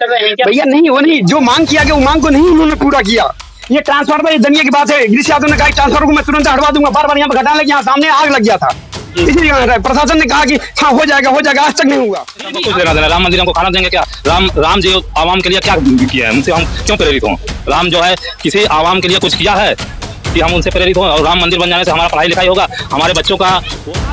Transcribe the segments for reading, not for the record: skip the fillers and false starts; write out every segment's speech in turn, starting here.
कर रहे हैं क्या? भैया नहीं, वो नहीं, जो मांग किया गया वो मांग को नहीं उन्होंने पूरा किया। ये ट्रांसफार्मर, ये दुनिया की बात है। गिरीश यादव ने कहा ट्रांसफार्मर को मैं तुरंत हटवा दूंगा, बार बार यहाँ पे घटाने लगे, यहाँ सामने आग लग गया था, इसीलिए प्रशासन ने कहा कि हाँ हो जाएगा, आज तक नहीं हुआ। कुछ लेना देना, राम मंदिर को खाना देंगे क्या? राम जी आवाम के लिए क्या किया है? उनसे हम क्यों प्रेरित हों? राम जो है किसी आवाम के लिए कुछ किया है कि हम उनसे प्रेरित हों? और राम मंदिर बन जाने से हमारा पढ़ाई लिखाई होगा, हमारे बच्चों का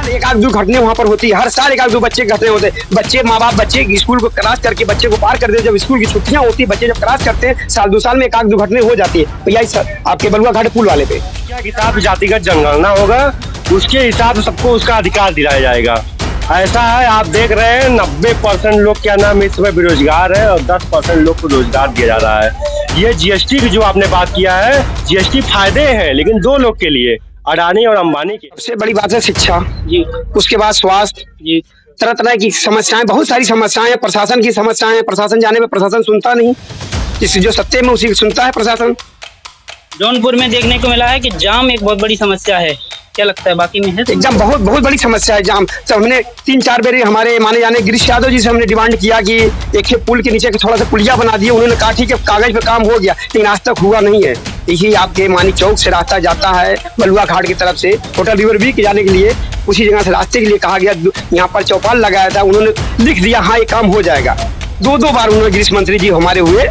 एक आध दो घटने वहाँ पर होती है, हर साल एक आध दो बच्चे घटने होते हैं। बच्चे माँ बाप बच्चे स्कूल को क्रॉस करके बच्चे को पार कर देते, जब स्कूल की छुट्टियां होती है बच्चे जब क्रॉस करते हैं, साल दो साल में एक आध दो घटने हो जाती है। भैया आपके बलुआ घाट पुल वाले पे क्या हिसाब जातिगत जनगणना होगा, उसके हिसाब से सबको उसका अधिकार दिलाया जाएगा। ऐसा है, आप देख रहे हैं 90% लोग क्या नाम इस समय बेरोजगार है और 10% लोग को रोजगार दिया जा रहा है। ये जीएसटी की जो आपने बात किया है, जीएसटी फायदे हैं लेकिन दो लोग के लिए, अडानी और अंबानी की। सबसे बड़ी बात है शिक्षा जी, उसके बाद स्वास्थ्य जी, तरह तरह की समस्याएं, बहुत सारी समस्याएं हैं। प्रशासन की समस्याएं हैं, प्रशासन जाने में प्रशासन सुनता नहीं, जो सत्ते में उसी सुनता है प्रशासन। जौनपुर में देखने को मिला है कि जाम एक बहुत बड़ी समस्या है, क्या लगता है बाकी में है? एकदम बहुत बहुत बड़ी समस्या है जाम। तो हमने 3-4 बार हमारे माने जाने गिरीश यादव जी से हमने डिमांड किया कि एक पुल के नीचे थोड़ा सा पुलिया बना दिए, उन्होंने कहा ठीक है कागज पे काम हो गया, लेकिन आज तक हुआ नहीं है। यही आपके मानी चौक से रास्ता जाता है बलुआ घाट की तरफ से होटल रिवर व्यू के जाने के लिए, उसी जगह से रास्ते के लिए कहा गया, यहाँ पर चौपाल लगाया था, उन्होंने लिख दिया हाँ ये काम हो जाएगा। दो बार उन्होंने गिरीश मंत्री जी हमारे हुए,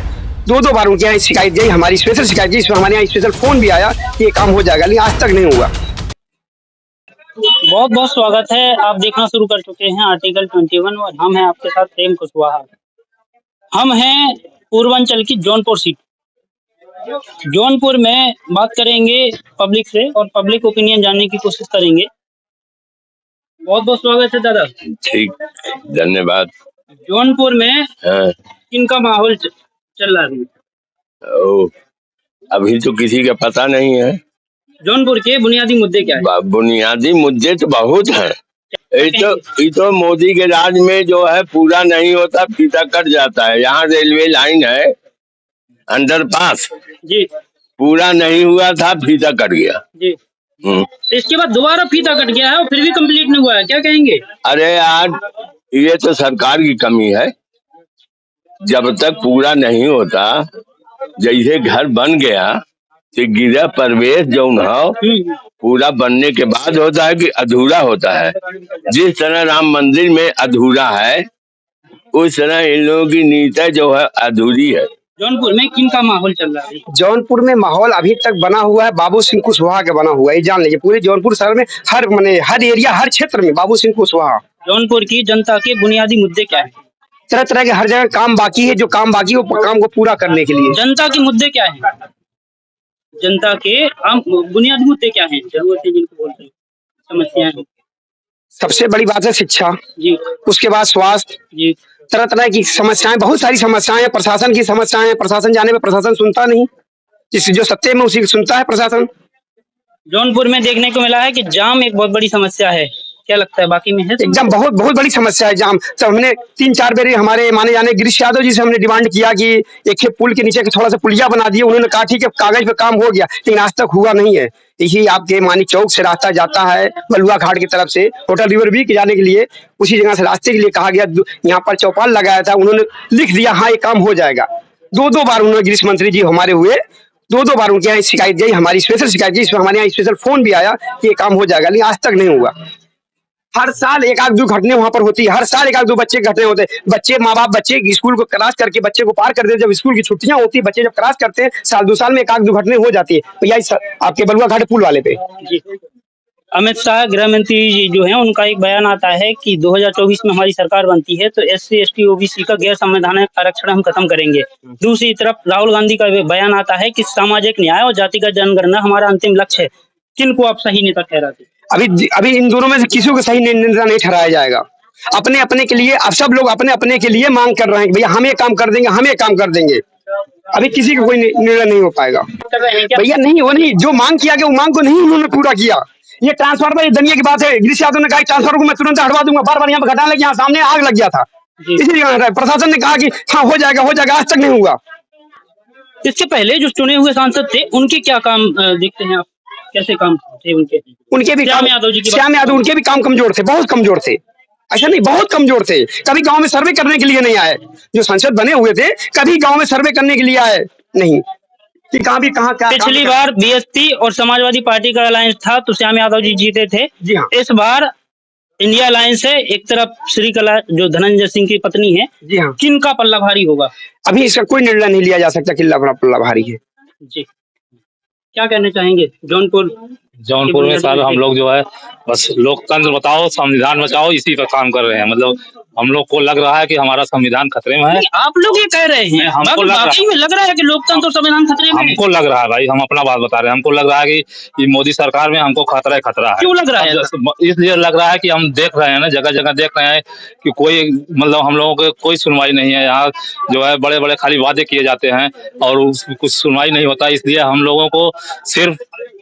दो बार उनके यहाँ शिकायत गई, हमारी स्पेशल शिकायत गई, इसमें हमारे यहाँ स्पेशल फोन भी आया कि ये काम हो जाएगा, लेकिन आज तक नहीं हुआ। बहुत बहुत स्वागत है, आप देखना शुरू कर चुके हैं आर्टिकल 21 और हम हैं आपके साथ प्रेम कुशवाहा। हम हैं पूर्वांचल की जौनपुर सीट। जौनपुर में बात करेंगे पब्लिक से और पब्लिक ओपिनियन जानने की कोशिश करेंगे। बहुत बहुत स्वागत है दादा। ठीक, धन्यवाद। जौनपुर में किनका माहौल चल रहा है? ओ, अभी तो किसी का पता नहीं है। जौनपुर के बुनियादी मुद्दे क्या है? बुनियादी मुद्दे तो बहुत हैं। ये तो मोदी के राज में जो है पूरा नहीं होता, फीता कट जाता है। यहाँ रेलवे लाइन है, अंडरपास जी, पूरा नहीं हुआ था, फीता कट गया जी। इसके बाद दोबारा फीता कट गया है और फिर भी कंप्लीट नहीं हुआ है, क्या कहेंगे? अरे यार, ये तो सरकार की कमी है। जब तक पूरा नहीं होता, जैसे घर बन गया तो गृह प्रवेश जो पूरा बनने के बाद होता है कि अधूरा होता है। जिस तरह राम मंदिर में अधूरा है, उस तरह इन लोगों की नीति जो है अधूरी है। जौनपुर में किनका माहौल चल रहा है? जौनपुर में माहौल अभी तक बना हुआ है बाबू सिंह कुशवाहा का बना हुआ है, ये जान लीजिए। पूरे जौनपुर शहर में हर एरिया, हर क्षेत्र में बाबू सिंह कुशवाहा। जौनपुर की जनता के बुनियादी मुद्दे क्या है? तरह तरह के हर जगह काम बाकी है, जो काम बाकी है वो काम को पूरा करने के लिए। जनता के मुद्दे क्या है? जनता के बुनियादी मुद्दे क्या है? जरूरतें जिनको बोलते हैं, समस्याएं हैं। सबसे बड़ी बात है शिक्षा जी, उसके बाद स्वास्थ्य जी, तरह तरह की समस्याएं, बहुत सारी समस्याएं हैं। प्रशासन की समस्याएं हैं, प्रशासन जाने में प्रशासन सुनता नहीं, जो सत्ते में उसी सुनता है प्रशासन। जौनपुर में देखने को मिला है कि जाम एक बहुत बड़ी समस्या है, क्या लगता है बाकी में है? एकदम बहुत बहुत बड़ी समस्या है जाम। तो हमने 3-4 बार हमारे माने जाने गिरीश यादव जी से हमने डिमांड किया कि एक पुल के नीचे थोड़ा सा पुलिया बना दिए, उन्होंने कहा ठीक है कागज पे काम हो गया, लेकिन आज तक हुआ नहीं है। यही आपके मानी चौक से रास्ता जाता है बलुआ घाट की तरफ से होटल रिवर व्यू के जाने के लिए, उसी जगह से रास्ते के लिए कहा गया, यहाँ पर चौपाल लगाया था, उन्होंने लिख दिया हाँ ये काम हो जाएगा। दो बार उन्होंने गिरीश मंत्री जी हमारे हुए, दो बार उनके यहाँ शिकायत गई, हमारी स्पेशल शिकायत गई, इसमें हमारे यहाँ स्पेशल फोन भी आया कि ये काम हो जाएगा, लेकिन आज तक नहीं हुआ। हर साल एक आध दो घटने वहाँ पर होती है, हर साल एक आध दो बच्चे घटने होते हैं। बच्चे माँ बाप बच्चे स्कूल को क्रॉस करके बच्चे को पार कर देते, जब स्कूल की छुट्टियां होती है बच्चे जब क्रॉस करते हैं, साल दो साल में एक आध दो घटने हो जाती है। भैया आपके बलुआ घाट पुल वाले पे जी। अमित शाह गृह मंत्री जी जो है, उनका एक बयान आता है कि 2024 में हमारी सरकार बनती है तो SC ST OBC का गैर संवैधानिक आरक्षण हम खत्म करेंगे। दूसरी तरफ राहुल गांधी का बयान आता है कि सामाजिक न्याय और जातिगत जनगणना हमारा अंतिम लक्ष्य है। किनको आप सही नेता ठहराते? अभी इन दोनों में से किसी को सही नेता नहीं ठहराया जाएगा। अपने अपने के लिए, अब सब लोग अपने अपने के लिए मांग कर रहे हैं, भैया हम ये काम कर देंगे, हम ये काम कर देंगे। अभी किसी का कोई निर्णय नहीं हो पाएगा। भैया नहीं, वो नहीं, जो मांग किया गया वो मांग को नहीं उन्होंने पूरा किया। ये ट्रांसफार्मर, ये दुनिया की बात है। गिरीश यादव ने कहा ट्रांसफार्मर को मैं तुरंत हटवा दूंगा, बार बार यहाँ पे घटाने लगे, यहाँ सामने आग लग गया था, इसीलिए प्रशासन ने कहा कि हाँ हो जाएगा, आज तक नहीं हुआ। इससे पहले जो चुने हुए सांसद थे उनके क्या काम देखते हैं आप? कैसे काम थे उनके भी श्याम यादव उनके भी काम कमजोर थे, बहुत कमजोर थे। ऐसा नहीं, बहुत कमजोर थे, कभी गांव में सर्वे करने के लिए नहीं आए। जो सांसद बने हुए थे कभी गांव में सर्वे करने के लिए आए नहीं कि कहाँ भी कहाँ क्या। पिछली बार बीएसपी और समाजवादी पार्टी का अलायंस था तो श्याम यादव जी जीते थे। जी हाँ। इस बार इंडिया अलायंस है, एक तरफ श्रीकला जो धनंजय सिंह की पत्नी है। जी हाँ। किन का पल्ला भारी होगा? अभी इसका कोई निर्णय नहीं लिया जा सकता किल्ला पल्ला भारी है। जी, क्या कहना चाहेंगे? जौनपुर में सर हम लोग जो है बस लोकतंत्र बताओ, संविधान बचाओ, इसी पर काम कर रहे हैं। मतलब हम लोग को लग रहा है कि हमारा संविधान खतरे में है। आप लोग ये कह रहे हैं, हमको लग रहा है कि लोकतंत्र और संविधान खतरे में है। हमको लग रहा है भाई, हम अपना बात बता रहे हैं, हमको लग रहा है कि मोदी सरकार में हमको खतरा है। क्यों लग रहा है? इसलिए लग रहा है कि हम देख रहे हैं ना, जगह जगह देख रहे हैं कि कोई मतलब हम लोगों को कोई सुनवाई नहीं है। यहाँ जो है बड़े बड़े खाली वादे किए जाते हैं और कुछ सुनवाई नहीं होता। इसलिए हम लोगों को सिर्फ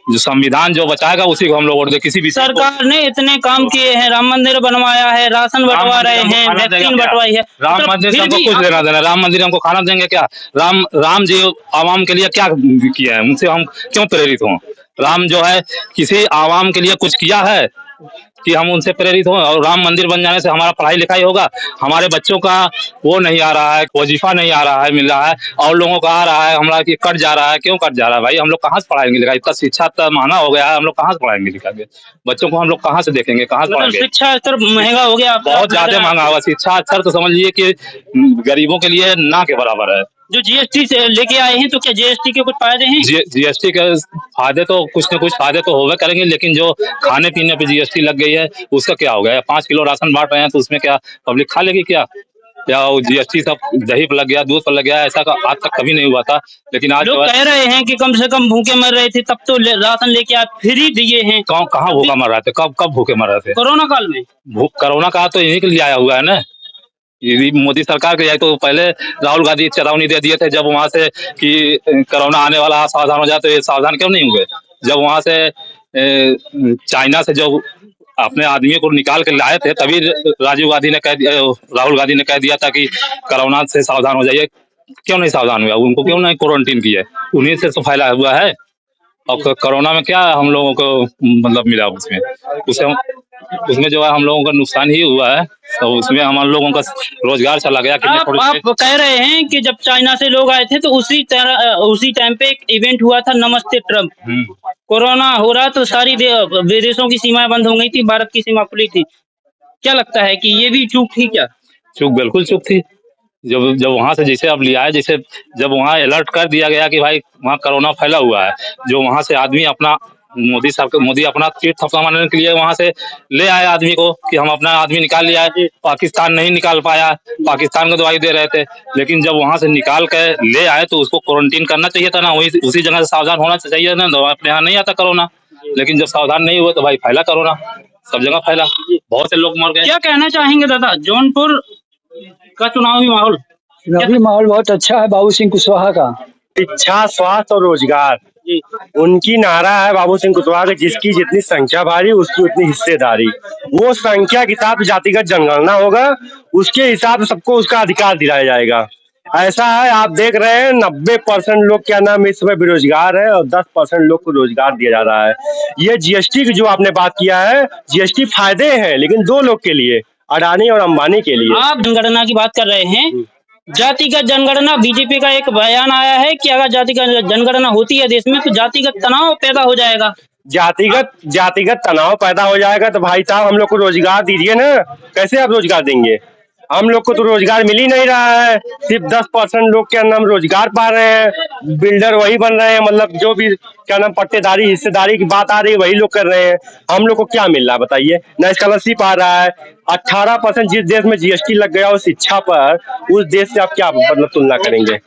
जो संविधान जो बचाएगा उसी को हम लोग वोट दे। किसी भी सरकार ने इतने काम किए हैं, राम मंदिर बनवाया है, राशन बंटवा रहे हैं, वैक्सीन बंटवाई है। राम मंदिर से हमको कुछ लेना देना, राम मंदिर हमको खाना देंगे क्या? राम जी आवाम के लिए क्या किया है? उनसे हम क्यों प्रेरित हों? राम जो है किसी आवाम के लिए कुछ किया है कि हम उनसे प्रेरित हों? और राम मंदिर बन जाने से हमारा पढ़ाई लिखाई होगा, हमारे बच्चों का वो नहीं आ रहा है, वजीफा नहीं आ रहा है, मिल रहा है, और लोगों का आ रहा है, हमारा कि कट जा रहा है। क्यों कट जा रहा है भाई? हम लोग कहाँ से पढ़ाएंगे लिखाएंगे? इतना शिक्षा इतना महंगा हो गया है, हम लोग कहाँ से पढ़ाएंगे लिखाएंगे? बच्चों को हम लोग कहाँ से देखेंगे, कहाँ से पढ़ाएंगे? शिक्षा स्तर महंगा हो गया, बहुत ज्यादा महंगा होगा। शिक्षा स्तर तो समझ लीजिए कि गरीबों के लिए ना के बराबर है। जो जीएसटी से लेके आए हैं तो क्या जीएसटी के कुछ फायदे हैं? जीएसटी के फायदे तो कुछ न कुछ फायदे तो होगा करेंगे, लेकिन जो खाने पीने पे जीएसटी लग गई है उसका क्या हो गया? 5 किलो राशन बांट रहे हैं तो उसमें क्या पब्लिक खा लेगी क्या? या जीएसटी सब दही पर लग गया, दूध पर लग गया, ऐसा आज तक कभी नहीं हुआ था। लेकिन आज लोग कह रहे हैं कि कम से कम भूखे मर रहे थे, तब तो राशन लेके आप फ्री दिए हैं। कहाँ भूखा मर रहे थे? कब भूखे मर रहे थे? कोरोना काल में। कोरोना काल तो इन्हीं के लिए आया हुआ है ना, यदि मोदी सरकार के जाए तो पहले राहुल गांधी चेतावनी दे दिए थे जब वहां से कि कोरोना आने वाला, सावधान हो जाए, तो ये सावधान क्यों नहीं हुए? जब वहां से चाइना से जो अपने आदमी को निकाल के लाए थे तभी राहुल गांधी ने कह दिया था कि कोरोना से सावधान हो जाइए। क्यों नहीं सावधान हुआ? उनको क्यों नहीं क्वारंटीन किया? उन्हीं से तो फैला हुआ है। और कोरोना में क्या हम लोगों को मतलब मिला? उसमें जो है हम लोगों का नुकसान ही हुआ है। तो उसमें हम लोगों का रोजगार चला गया। आप कह रहे हैं कि जब चाइना से लोग आए थे तो उसी टाइम पे एक इवेंट हुआ था, नमस्ते ट्रम्प। कोरोना हो रहा तो सारी विदेशों की सीमाएं बंद हो गई थी, भारत की सीमा खुली थी। क्या लगता है कि ये भी चूक थी क्या? चूक बिल्कुल चूक थी। जब वहां से जैसे अब लिया है, जैसे जब वहां अलर्ट कर दिया गया कि भाई वहां कोरोना फैला हुआ है, जो वहां से आदमी अपना मोदी अपना तीर्थ अपनाने के लिए वहां से ले आए आदमी को कि हम अपना आदमी निकाल लिया है। पाकिस्तान नहीं निकाल पाया, पाकिस्तान को दवाई दे रहे थे, लेकिन जब वहां से निकाल के ले आए तो उसको क्वारंटीन करना चाहिए था ना, उसी जगह से सावधान होना चाहिए ना। अपने यहाँ नहीं आता कोरोना, लेकिन जब सावधान नहीं हुए तो भाई फैला कोरोना, सब जगह फैला, बहुत से लोग मर गए। क्या कहना चाहेंगे दादा, जौनपुर का चुनावी माहौल? माहौल बहुत अच्छा है बाबू सिंह कुशवाहा का। शिक्षा, स्वास्थ्य और रोजगार उनकी नारा है बाबू सिंह कुशवाहा के, जिसकी जितनी संख्या भारी उसकी उतनी हिस्सेदारी। वो संख्या के हिसाब से जातिगत जनगणना होगा, उसके हिसाब से सबको उसका अधिकार दिलाया जाएगा। ऐसा है, आप देख रहे हैं 90% लोग क्या नाम इस समय बेरोजगार है और 10% लोग को रोजगार दिया जा रहा है। ये जीएसटी की जो आपने बात किया है, जीएसटी फायदे हैं लेकिन 2 लोग के लिए, अडानी और अंबानी के लिए। आप जनगणना की बात कर रहे हैं, जातिगत जनगणना, बीजेपी का एक बयान आया है कि अगर जातिगत जनगणना होती है देश में तो जातिगत तनाव पैदा हो जाएगा। जातिगत तनाव पैदा हो जाएगा तो भाई साहब हम लोग को रोजगार दीजिए ना। कैसे आप रोजगार देंगे? हम लोग को तो रोजगार मिल ही नहीं रहा है। सिर्फ 10% लोग क्या नाम रोजगार पा रहे हैं, बिल्डर वही बन रहे हैं, मतलब जो भी क्या नाम पट्टेदारी हिस्सेदारी की बात आ रही है वही लोग कर रहे हैं। हम लोग को क्या मिल रहा है बताइए? न स्कॉलरशिप आ रहा है। 18% जिस देश में जीएसटी लग गया उस शिक्षा पर, उस देश से आप क्या मतलब तुलना करेंगे?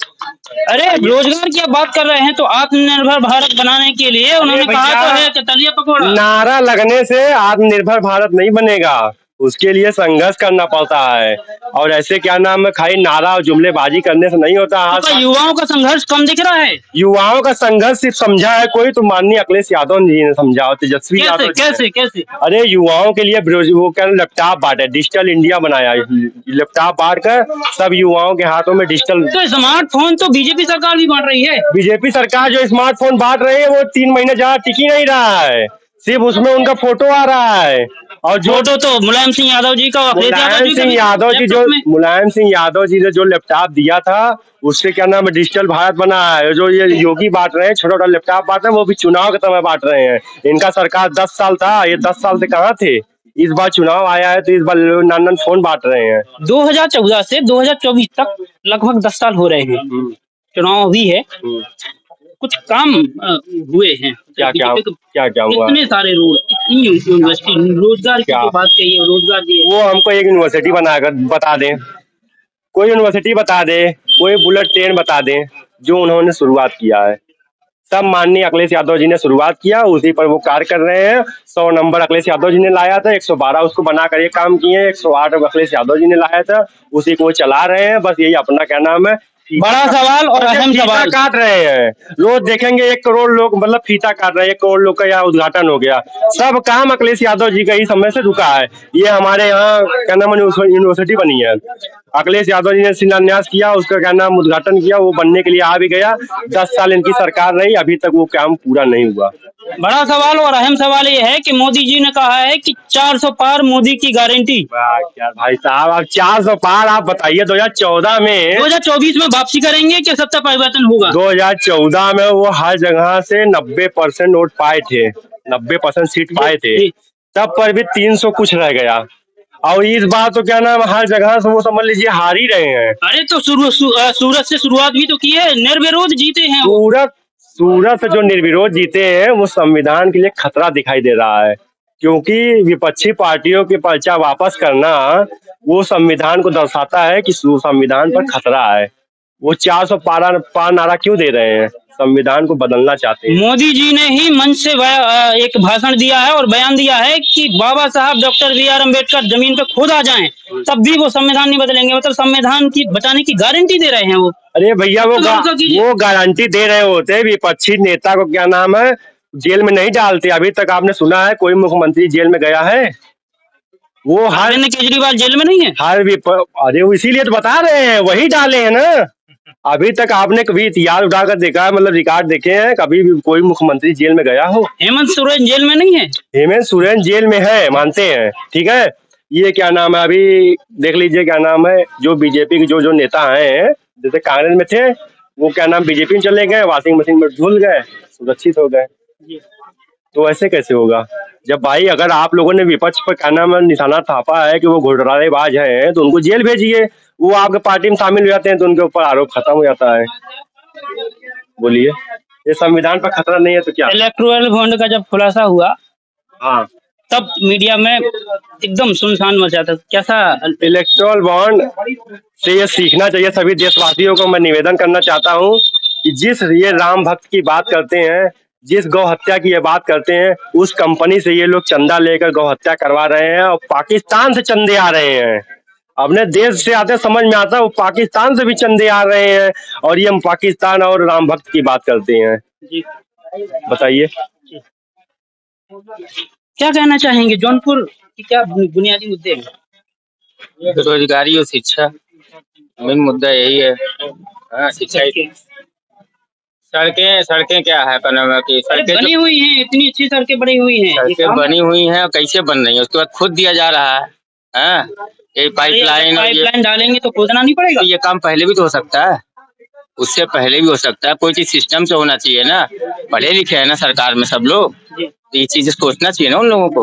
अरे रोजगार की आप बात कर रहे हैं तो आत्मनिर्भर भारत बनाने के लिए उन्होंने कहा तो है कि तलिया पकौड़ा। नारा लगने से आत्मनिर्भर भारत नहीं बनेगा, उसके लिए संघर्ष करना पड़ता है। और ऐसे क्या नाम है खाली नारा और जुमलेबाजी करने से नहीं होता। तो युवाओं का संघर्ष कम दिख रहा है? युवाओं का संघर्ष सिर्फ समझा है कोई तो माननीय अखिलेश यादव जी ने समझा और तेजस्वी यादव। कैसे? अरे युवाओं के लिए वो क्या लैपटॉप बांटे, डिजिटल इंडिया बनाया, लैपटॉप बांट कर सब युवाओं के हाथों में डिजिटल। तो स्मार्टफोन तो बीजेपी सरकार भी बांट रही है। बीजेपी सरकार जो स्मार्टफोन बांट रही है वो 3 महीने ज्यादा टिक ही नहीं रहा है, सिर्फ उसमें उनका फोटो आ रहा है। और जो फोटो तो मुलायम सिंह यादव जी का, अखिलेश यादव जी का मुलायम सिंह यादव जी ने जो लैपटॉप दिया था उससे क्या नाम है डिजिटल भारत बना है। जो ये योगी बांट रहे हैं छोटा छोटा लैपटॉप बांट रहे हैं वो भी चुनाव के समय बांट रहे हैं। इनका सरकार 10 साल था, ये 10 साल से कहाँ थे। इस बार चुनाव आया है तो इस बार नंदन फोन बांट रहे हैं। 2014 से 2024 तक लगभग 10 साल हो रहे हैं, चुनाव भी है, कुछ काम हुए हैं। क्या हुआ? इतने सारे रोड, इतनी यूनिवर्सिटी, रोजगार की जो बात कही है, रोजगार दिए। वो हमको एक यूनिवर्सिटी बनाकर बता दें, कोई यूनिवर्सिटी बता दे, कोई बुलेट ट्रेन बता दें जो उन्होंने शुरुआत किया है। सब माननीय अखिलेश यादव जी ने शुरुआत किया, उसी पर वो कार्य कर रहे हैं। 100 नंबर अखिलेश यादव जी ने लाया था, 112 उसको बनाकर ये काम किए, 108 अखिलेश यादव जी ने लाया था, उसी को चला रहे हैं। बस यही अपना क्या नाम है बड़ा सवाल और अहम सवाल काट रहे हैं। रोज देखेंगे 1 करोड़ लोग मतलब फीता काट रहे हैं, 1 करोड़ लोग का यहाँ उद्घाटन हो गया। सब काम अखिलेश यादव जी का ही समय से रुका है। ये हमारे यहाँ क्या नाम यूनिवर्सिटी बनी है, अखिलेश यादव जी ने शिलान्यास किया, उसका क्या नाम उद्घाटन किया, वो बनने के लिए आ भी गया। 10 साल इनकी सरकार रही, अभी तक वो काम पूरा नहीं हुआ। बड़ा सवाल और अहम सवाल ये है कि मोदी जी ने कहा है कि 400 पार मोदी की गारंटी। क्या भाई साहब, आप 400 पार आप बताइए। 2014 में 2024 में वापसी करेंगे कि सत्ता परिवर्तन होगा? 2014 में वो हर जगह से 90% वोट पाए थे, 90% सीट पाए थे, तब पर भी 300 कुछ रह गया। और इस बार तो क्या नाम हर जगह से वो समझ लीजिए हार ही रहे हैं। अरे तो सूरत से शुरुआत भी तो की है, निर्विरोध जीते हैं। सूरत से जो निर्विरोध जीते हैं वो संविधान के लिए खतरा दिखाई दे रहा है, क्योंकि विपक्षी पार्टियों के पर्चा वापस करना वो संविधान को दर्शाता है कि संविधान पर खतरा है। वो 400 पार नारा क्यों दे रहे हैं? संविधान को बदलना चाहते हैं। मोदी जी ने ही मंच से एक भाषण दिया है और बयान दिया है कि बाबा साहब डॉक्टर BR अम्बेडकर जमीन पे खुद आ जाएं तब भी वो संविधान नहीं बदलेंगे। मतलब संविधान की बचाने की गारंटी दे रहे हैं वो। अरे भैया वो गारंटी दे रहे होते, विपक्षी नेता को क्या नाम है जेल में नहीं डालते। अभी तक आपने सुना है कोई मुख्यमंत्री जेल में गया है? वो अरविंद केजरीवाल जेल में नहीं है। अरे वो इसीलिए तो बता रहे हैं, वही डाले हैं ना। अभी तक आपने कभी इतिहास उठाकर देखा है, मतलब रिकॉर्ड देखे हैं कभी भी कोई मुख्यमंत्री जेल में गया हो? हेमंत सोरेन जेल में नहीं है। हेमंत सोरेन जेल में है, मानते हैं, ठीक है। ये क्या नाम है अभी देख लीजिए, क्या नाम है जो बीजेपी के जो नेता हैं, जैसे कांग्रेस में थे वो क्या नाम बीजेपी में चले गए, वॉशिंग मशीन में धुल गए, सुरक्षित हो गए। तो ऐसे कैसे होगा? जब भाई अगर आप लोगों ने विपक्ष पर क्या नाम निशाना थापा है कि वो घोटालेबाज हैं तो उनको जेल भेजिए। वो आपके पार्टी में शामिल हो जाते हैं तो उनके ऊपर आरोप खत्म हो जाता है। बोलिए, ये संविधान पर खतरा नहीं है तो क्या? इलेक्टोरल बॉन्ड का जब खुलासा हुआ, हाँ, तब मीडिया में एकदम सुनसान मचा था। कैसा इलेक्टोरल बॉन्ड से ये सीखना चाहिए सभी देशवासियों को। मैं निवेदन करना चाहता हूँ कि जिस ये राम भक्त की बात करते हैं, जिस गौ हत्या की ये बात करते हैं, उस कंपनी से ये लोग चंदा लेकर गौ हत्या करवा रहे हैं और पाकिस्तान से चंदे आ रहे हैं। अपने देश से आते समझ में आता है, वो पाकिस्तान से भी चंदे आ रहे हैं और ये हम पाकिस्तान और राम भक्त की बात करते हैं। बताइए क्या कहना चाहेंगे? जौनपुर की क्या बुनियादी मुद्दे हैं? बेरोजगारी और शिक्षा मेन मुद्दा यही है। हाँ, शिक्षा, सड़कें क्या है की सड़कें बनी हुई हैं, इतनी अच्छी सड़कें बनी हुई हैं, सड़कें बनी हुई हैं और कैसे बन रही है उसके बाद खुद दिया जा रहा है। ये पाइपलाइन डालेंगे तो खोदना नहीं पड़ेगा। ये काम पहले भी तो हो सकता है, उससे पहले भी हो सकता है। कोई चीज सिस्टम से होना चाहिए ना। पढ़े लिखे है ना सरकार में सब लोग, तो ये चीजें सोचना चाहिए ना उन लोगों को।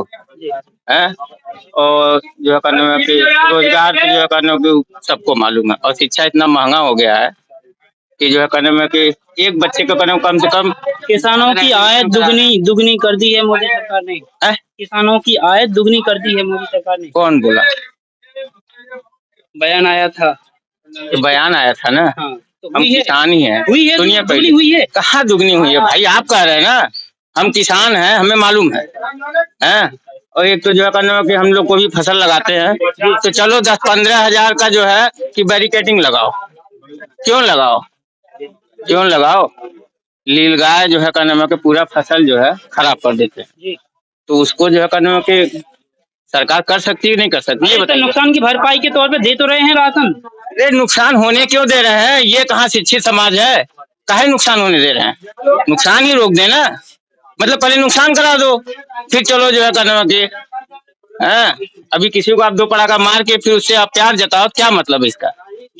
और जो है करने में कि रोजगार तो जो है करने की सबको मालूम है, और शिक्षा इतना महंगा हो गया है कि जो है करने में कि एक बच्चे को करने में कम से कम किसानों की आय दुगनी कर दी है मोदी सरकार ने। किसानों की आय दुगनी कर दी है मोदी सरकार ने। कौन बोला? बयान आया था। बयान आया था ना। हाँ, तो हम किसान ही हैं। दुनिया दुगनी हुई है। कहाँ दुगनी हुई है भाई? आप कह रहे हैं ना, हम किसान हैं, हमें मालूम है। और एक तो जो है करने कि हम लोग को भी फसल लगाते हैं, तो चलो 10-15 हजार का जो है कि बैरिकेटिंग लगाओ। क्यों लगाओ? नीलगाय जो है करने में कि पूरा फसल जो है खराब कर देते हैं, तो उसको जो है करने में कि सरकार कर सकती है नहीं कर सकती? ये बताइए। नुकसान की भरपाई के तौर पे दे तो रहे हैं राशन। अरे नुकसान होने क्यों दे रहे हैं? ये कहाँ शिक्षित समाज है? काहे नुकसान होने दे रहे हैं? नुकसान ही रोक देना, मतलब पहले नुकसान करा दो, फिर चलो जो है करने की अभी किसी को आप दो पड़ाका मार के फिर उससे आप प्यार जताओ, क्या मतलब है इसका?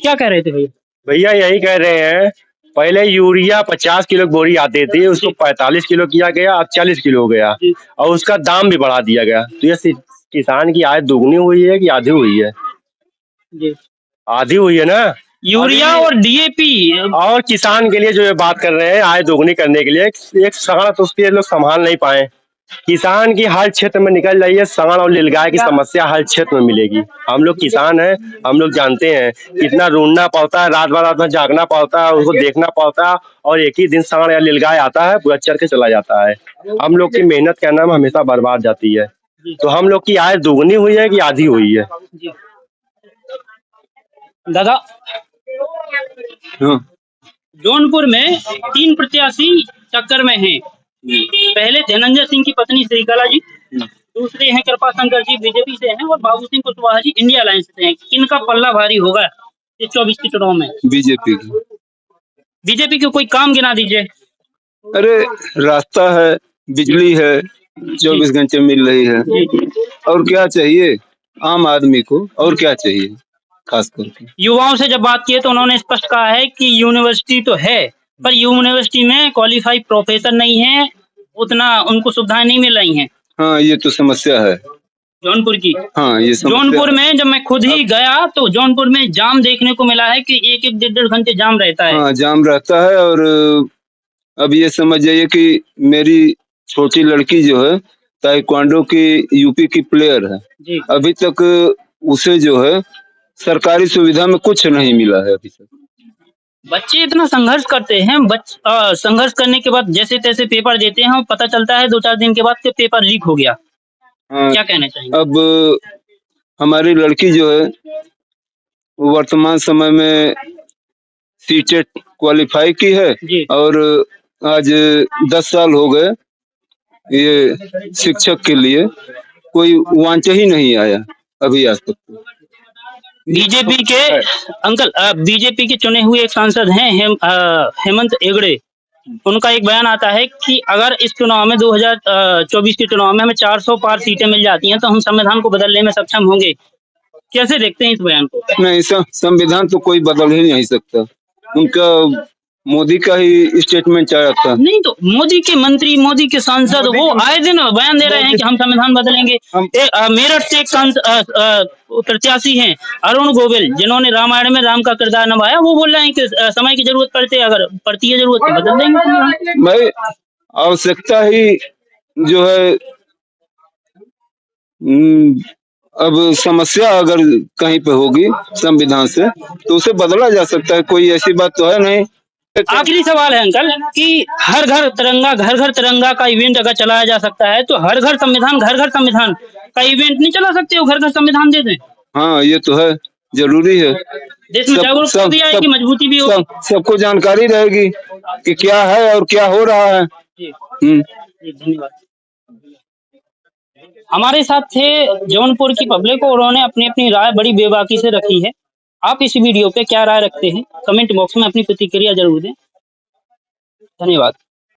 क्या कह रहे थे भैया? भैया यही कह रहे हैं, पहले यूरिया 50 किलो बोरी आती थी, उसको 45 किलो किया गया, अब 40 किलो हो गया और उसका दाम भी बढ़ा दिया गया। तो ये किसान की आय दोगुनी हुई है कि आधी हुई है? जी आधी हुई है ना। यूरिया और डीएपी और किसान के लिए जो ये बात कर रहे हैं आय दोगुनी करने के लिए, एक सांड तो उसके लोग संभाल नहीं पाए। किसान की हर क्षेत्र में निकल रही है, सांड और नीलगाय की समस्या हर क्षेत्र में मिलेगी। हम लोग किसान हैं, हम लोग जानते हैं कितना ढूंढना पड़ता है, रात भर जागना पड़ता है, उसको देखना पड़ता है और एक ही दिन सांड या नीलगाय आता है, पूरा चर के चला जाता है। हम लोग की मेहनत का नाम हमेशा बर्बाद जाती है। तो हम लोग की आय दोगुनी हुई है कि आधी हुई है? दादा, जौनपुर में 3 प्रत्याशी टक्कर में हैं। पहले धनंजय सिंह की पत्नी श्रीकला जी, दूसरे हैं कृपा शंकर जी बीजेपी से हैं और बाबू सिंह कुशवाहा जी इंडिया अलायंस से हैं। किनका पल्ला भारी होगा इस 24 के चुनाव में? बीजेपी की। बीजेपी के कोई काम गिना दीजिए। अरे रास्ता है, बिजली है, 24 घंटे मिल रही है, और क्या चाहिए आम आदमी को? और क्या चाहिए? खास करके युवाओं से जब बात की तो उन्होंने स्पष्ट कहा है कि यूनिवर्सिटी तो है पर यूनिवर्सिटी में क्वालिफाइड प्रोफेसर नहीं है, उतना उनको सुविधाएं नहीं मिल रही हैं। हाँ, ये तो समस्या है जौनपुर की। हाँ, ये जौनपुर में जब मैं खुद ही गया तो जौनपुर में जाम देखने को मिला है कि 1-1 डेढ़ घंटे जाम रहता है। हाँ, जाम रहता है। और अब ये समझ जाइए कि मेरी छोटी लड़की जो है ताइक्वांडो की यूपी की प्लेयर है, अभी तक उसे जो है सरकारी सुविधा में कुछ नहीं मिला है अभी तक। बच्चे इतना संघर्ष करते हैं, संघर्ष करने के बाद जैसे तैसे पेपर देते हैं और पता चलता है 2-4 दिन के बाद कि पेपर लीक हो गया। हाँ, क्या कहना चाहिए? अब हमारी लड़की जो है वर्तमान समय में सीटेट क्वालिफाई की है और आज 10 साल हो गए ये शिक्षक के लिए कोई वांछा ही नहीं आया अभी आज तक। बीजेपी के अंकल, बीजेपी के चुने हुए एक सांसद हैं हेमंत हेगड़े, उनका एक बयान आता है कि अगर इस चुनाव में 2024 के चुनाव में हमें 400 पार सीटें मिल जाती हैं तो हम संविधान को बदलने में सक्षम होंगे। कैसे देखते हैं इस बयान को? नहीं, संविधान तो कोई बदल ही नहीं सकता। उनका मोदी का ही स्टेटमेंट आया था। नहीं तो मोदी के मंत्री, मोदी के सांसद वो आए दिन बयान दे रहे हैं कि हम संविधान बदलेंगे। मेरठ से एक प्रत्याशी हैं अरुण गोविल, जिन्होंने रामायण में राम का किरदार निभाया, वो बोल रहे हैं कि समय की जरूरत पड़ती है जरूरत तो बदल देंगे। भाई, आवश्यकता ही जो है अब समस्या अगर कहीं पे होगी संविधान से तो उसे बदला जा सकता है, कोई ऐसी बात तो है नहीं। आखिरी सवाल है अंकल कि घर घर तिरंगा का इवेंट अगर चलाया जा सकता है तो घर घर संविधान का इवेंट नहीं चला सकते हो? घर घर संविधान दे दें। हाँ, ये तो है, जरूरी है। देश में जागरूकता भी आएगी, मजबूती भी होगी, सबको जानकारी रहेगी कि क्या है और क्या हो रहा है। धन्यवाद। हमारे साथ थे जौनपुर की पब्लिक और उन्होंने अपनी अपनी राय बड़ी बेबाकी से रखी है। आप इस वीडियो पे क्या राय रखते हैं कमेंट बॉक्स में अपनी प्रतिक्रिया जरूर दें। धन्यवाद।